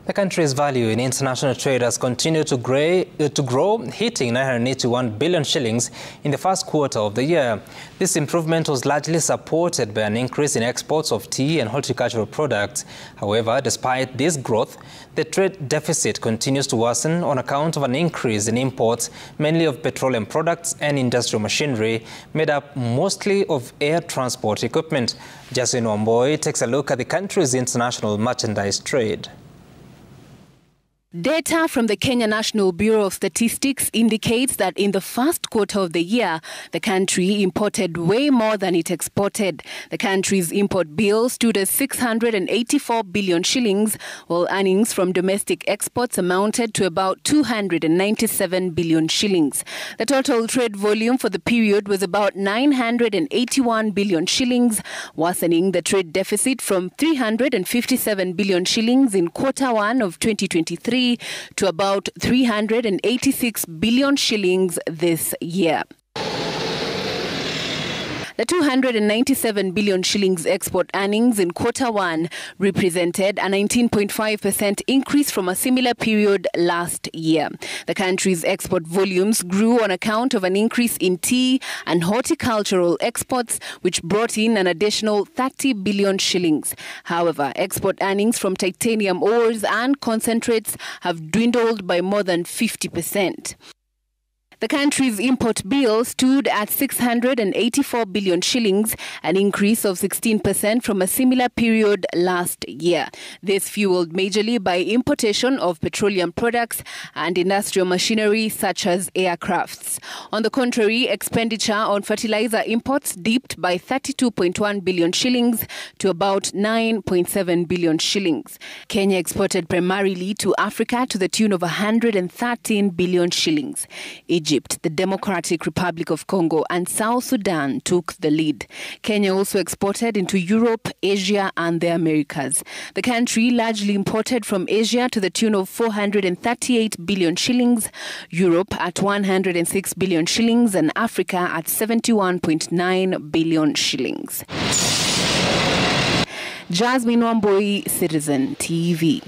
The country's value in international trade has continued to grow, hitting 981 billion shillings in the first quarter of the year. This improvement was largely supported by an increase in exports of tea and horticultural products. However, despite this growth, the trade deficit continues to worsen on account of an increase in imports, mainly of petroleum products and industrial machinery, made up mostly of air transport equipment. Jason Wamboi takes a look at the country's international merchandise trade. Data from the Kenya National Bureau of Statistics indicates that in the first quarter of the year, the country imported way more than it exported. The country's import bill stood at 684 billion shillings, while earnings from domestic exports amounted to about 297 billion shillings. The total trade volume for the period was about 981 billion shillings, worsening the trade deficit from 357 billion shillings in quarter one of 2023 to about 386 billion shillings this year. The 297 billion shillings export earnings in quarter one represented a 19.5% increase from a similar period last year. The country's export volumes grew on account of an increase in tea and horticultural exports, which brought in an additional 30 billion shillings. However, export earnings from titanium ores and concentrates have dwindled by more than 50%. The country's import bill stood at 684 billion shillings, an increase of 16% from a similar period last year. This fueled majorly by importation of petroleum products and industrial machinery such as aircrafts. On the contrary, expenditure on fertilizer imports dipped by 32.1 billion shillings to about 9.7 billion shillings. Kenya exported primarily to Africa to the tune of 113 billion shillings. Egypt, the Democratic Republic of Congo, and South Sudan took the lead. Kenya also exported into Europe, Asia, and the Americas. The country largely imported from Asia to the tune of 438 billion shillings, Europe at 106 billion shillings, and Africa at 71.9 billion shillings. Jasmine Wamboi, Citizen TV.